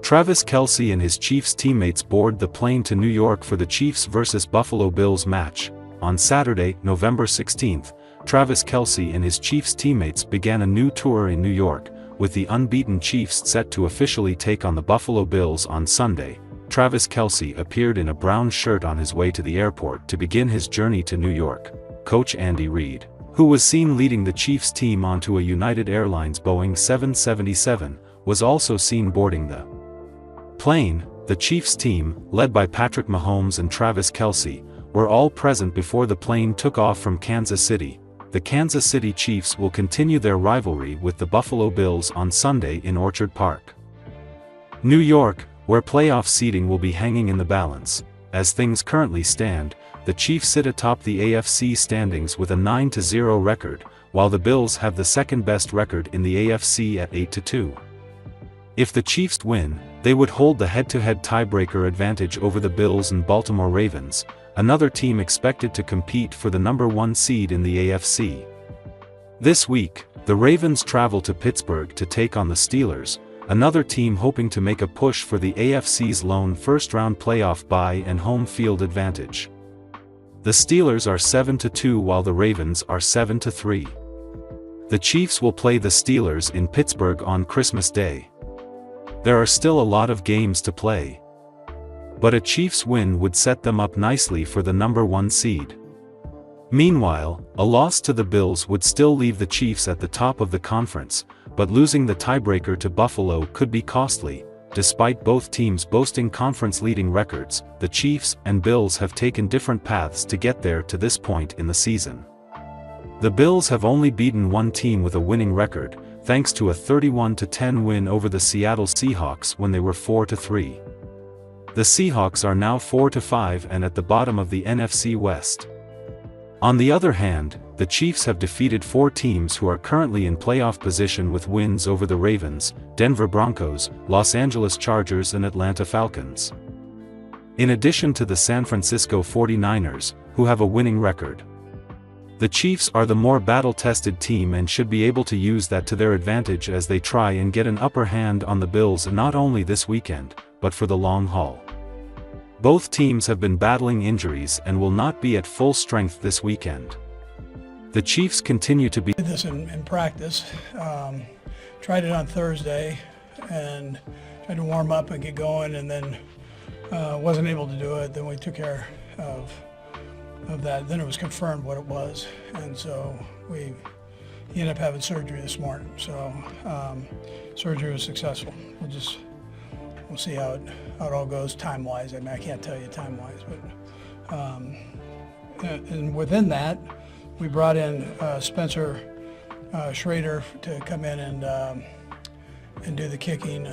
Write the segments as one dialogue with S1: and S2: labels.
S1: Travis Kelce and his Chiefs teammates board the plane to New York for the Chiefs vs. Buffalo Bills match. On Saturday, November 16, Travis Kelce and his Chiefs teammates began a new tour in New York, with the unbeaten Chiefs set to officially take on the Buffalo Bills on Sunday. Travis Kelce appeared in a brown shirt on his way to the airport to begin his journey to New York. Coach Andy Reid, who was seen leading the Chiefs team onto a United Airlines Boeing 777, was also seen boarding the plane. The Chiefs team, led by Patrick Mahomes and Travis Kelce, were all present before the plane took off from Kansas City. The Kansas City Chiefs will continue their rivalry with the Buffalo Bills on Sunday in Orchard Park, New York, where playoff seeding will be hanging in the balance. As things currently stand, the Chiefs sit atop the AFC standings with a 9-0 record, while the Bills have the second-best record in the AFC at 8-2. If the Chiefs win, they would hold the head-to-head tiebreaker advantage over the Bills and Baltimore Ravens, another team expected to compete for the number 1 seed in the AFC. This week, the Ravens travel to Pittsburgh to take on the Steelers, another team hoping to make a push for the AFC's lone first-round playoff bye and home field advantage. The Steelers are 7-2 while the Ravens are 7-3. The Chiefs will play the Steelers in Pittsburgh on Christmas Day. There are still a lot of games to play, but a Chiefs win would set them up nicely for the number 1 seed. Meanwhile, a loss to the Bills would still leave the Chiefs at the top of the conference, but losing the tiebreaker to Buffalo could be costly. Despite both teams boasting conference-leading records, the Chiefs and Bills have taken different paths to get there to this point in the season. The Bills have only beaten one team with a winning record, thanks to a 31-10 win over the Seattle Seahawks when they were 4-3. The Seahawks are now 4-5 and at the bottom of the NFC West. On the other hand, the Chiefs have defeated 4 teams who are currently in playoff position with wins over the Ravens, Denver Broncos, Los Angeles Chargers and Atlanta Falcons, in addition to the San Francisco 49ers, who have a winning record. The Chiefs are the more battle-tested team and should be able to use that to their advantage as they try and get an upper hand on the Bills not only this weekend, but for the long haul. Both teams have been battling injuries and will not be at full strength this weekend. The Chiefs continue to be
S2: did this in practice. Tried it on Thursday and tried to warm up and get going, and then wasn't able to do it. Then we took care of that. Then it was confirmed what it was, and so he ended up having surgery this morning. So surgery was successful. We'll see how it all goes time-wise. I mean, I can't tell you time-wise, but and within that, we brought in Spencer Schrader to come in and do the kicking.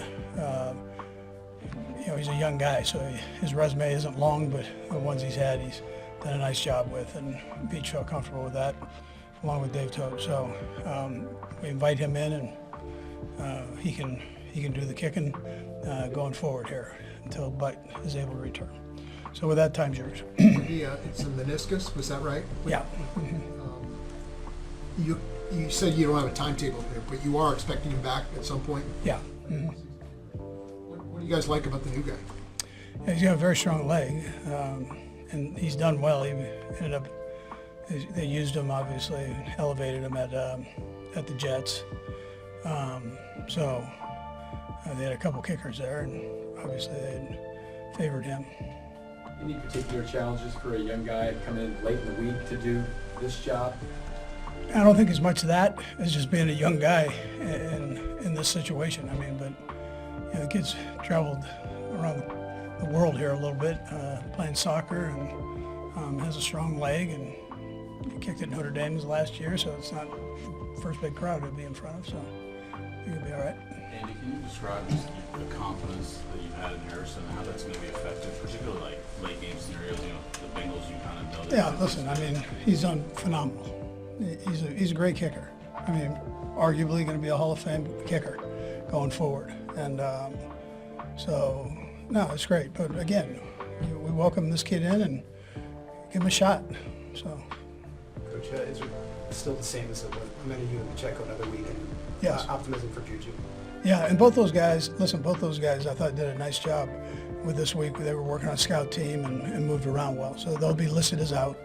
S2: He's a young guy, so his resume isn't long, but the ones he's had, he's done a nice job with, and Beach felt comfortable with that, along with Dave Tote. So we invite him in, and he can do the kicking going forward here until Butt is able to return. So with that, time's yours.
S3: It's a meniscus, was that right?
S2: Yeah.
S3: You said you don't have a timetable here, but you are expecting him back at some point?
S2: Yeah.
S3: What do you guys like about the new guy?
S2: Yeah, he's got a very strong leg, and he's done well. He ended up, they used him, obviously, elevated him at the Jets. So they had a couple kickers there, and obviously they favored him.
S4: Any particular challenges for a young guy coming in late in the week to do this job?
S2: I don't think as much of that as just being a young guy in this situation. I mean, but the kid's traveled around the world here a little bit, playing soccer, and has a strong leg, and he kicked at Notre Dame last year, so it's not the first big crowd to be in front of, so I think he'll be all right.
S5: Andy, can you describe just the confidence that you've had in Harrison and how that's going to be effective, particularly like late game scenarios? The Bengals, you kind of know.
S2: Yeah, listen, I mean, he's done phenomenal. He's a great kicker. I mean, arguably going to be a Hall of Fame kicker going forward. And so, no, it's great. But again, we welcome this kid in and give him a shot. So,
S6: Coach, is it still the same as when you and Pacheco another week? And
S2: yes.
S6: Optimism for Juju.
S2: Yeah, and both those guys, I thought did a nice job with this week. They were working on a scout team and moved around well. So they'll be listed as out.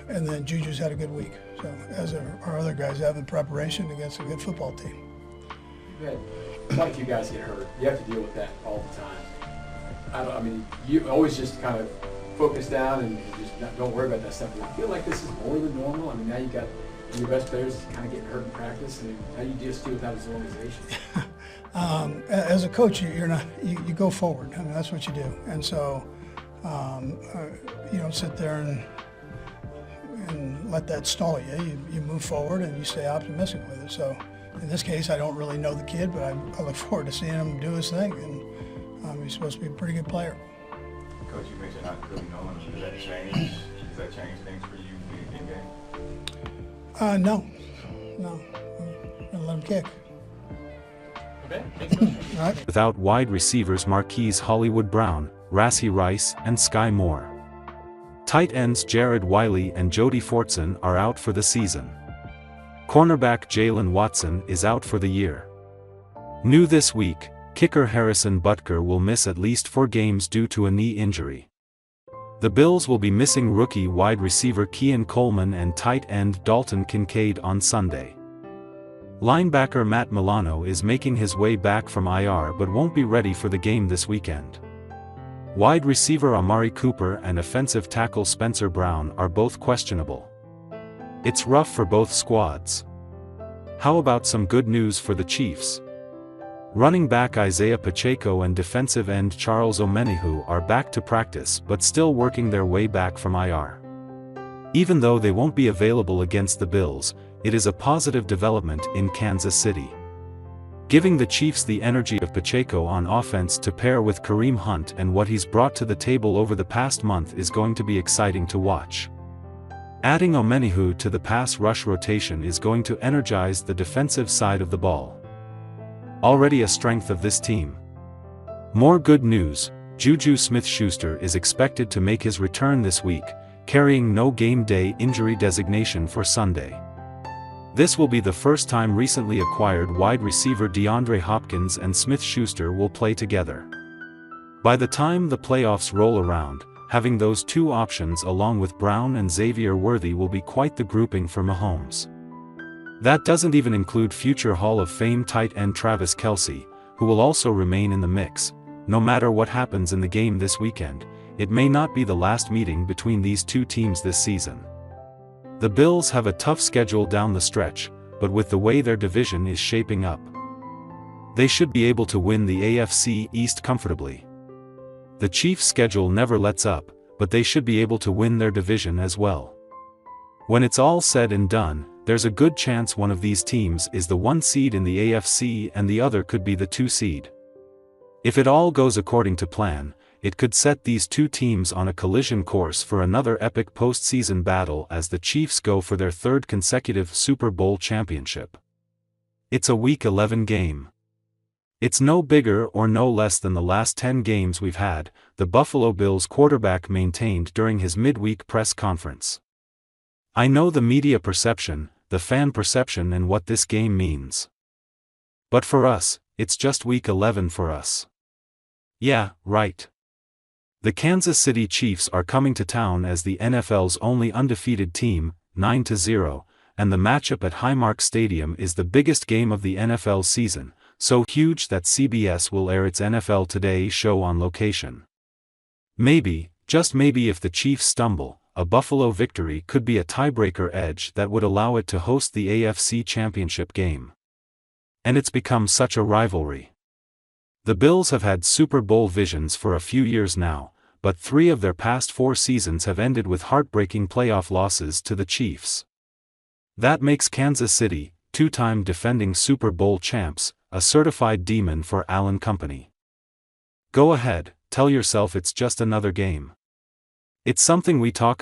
S2: And then Juju's had a good week. So as our other guys have in preparation against a good football team.
S4: You had quite a few guys get hurt. You have to deal with that all the time. I mean, you always just kind of focus down and just don't worry about that stuff. Do you feel like this is more than normal? I mean, now you got your best players kind of getting hurt in practice, and how do you just deal with that as an organization?
S2: As a coach, you go forward. I mean, that's what you do. And so you don't sit there and let that stall you. You move forward and you stay optimistic with it. So in this case, I don't really know the kid, but I look forward to seeing him do his thing. And he's supposed to be a pretty good player.
S6: Coach, you mentioned not really knowing. Does that change? Does that change things for you in game?
S2: No. I'm gonna let him kick.
S5: Okay, thanks, Coach.
S2: All right.
S1: Without wide receivers Marquise Hollywood Brown, Rassie Rice, and Sky Moore. Tight ends Jared Wiley and Jody Fortson are out for the season. Cornerback Jalen Watson is out for the year. New this week, kicker Harrison Butker will miss at least 4 games due to a knee injury. The Bills will be missing rookie wide receiver Keon Coleman and tight end Dalton Kincaid on Sunday. Linebacker Matt Milano is making his way back from IR but won't be ready for the game this weekend. Wide receiver Amari Cooper and offensive tackle Spencer Brown are both questionable. It's rough for both squads. How about some good news for the Chiefs? Running back Isaiah Pacheco and defensive end Charles Omenihu are back to practice but still working their way back from IR. Even though they won't be available against the Bills, it is a positive development in Kansas City. Giving the Chiefs the energy of Pacheco on offense to pair with Kareem Hunt and what he's brought to the table over the past month is going to be exciting to watch. Adding Omenihu to the pass rush rotation is going to energize the defensive side of the ball. Already a strength of this team. More good news, Juju Smith-Schuster is expected to make his return this week, carrying no game day injury designation for Sunday. This will be the first time recently acquired wide receiver DeAndre Hopkins and Smith-Schuster will play together. By the time the playoffs roll around, having those two options along with Brown and Xavier Worthy will be quite the grouping for Mahomes. That doesn't even include future Hall of Fame tight end Travis Kelce, who will also remain in the mix. No matter what happens in the game this weekend, it may not be the last meeting between these two teams this season. The Bills have a tough schedule down the stretch, but with the way their division is shaping up, they should be able to win the AFC East comfortably. The Chiefs' schedule never lets up, but they should be able to win their division as well. When it's all said and done, there's a good chance one of these teams is the 1 seed in the AFC and the other could be the 2 seed. If it all goes according to plan, it could set these two teams on a collision course for another epic postseason battle as the Chiefs go for their 3rd consecutive Super Bowl championship. It's a Week 11 game. It's no bigger or no less than the last 10 games we've had, the Buffalo Bills quarterback maintained during his midweek press conference. I know the media perception, the fan perception and what this game means. But for us, it's just Week 11 for us. Yeah, right. The Kansas City Chiefs are coming to town as the NFL's only undefeated team, 9-0, and the matchup at Highmark Stadium is the biggest game of the NFL season, so huge that CBS will air its NFL Today show on location. Maybe, just maybe if the Chiefs stumble, a Buffalo victory could be a tiebreaker edge that would allow it to host the AFC Championship game. And it's become such a rivalry. The Bills have had Super Bowl visions for a few years now, but 3 of their past 4 seasons have ended with heartbreaking playoff losses to the Chiefs. That makes Kansas City, 2-time defending Super Bowl champs, a certified demon for Allen Company. Go ahead, tell yourself it's just another game. It's something we talk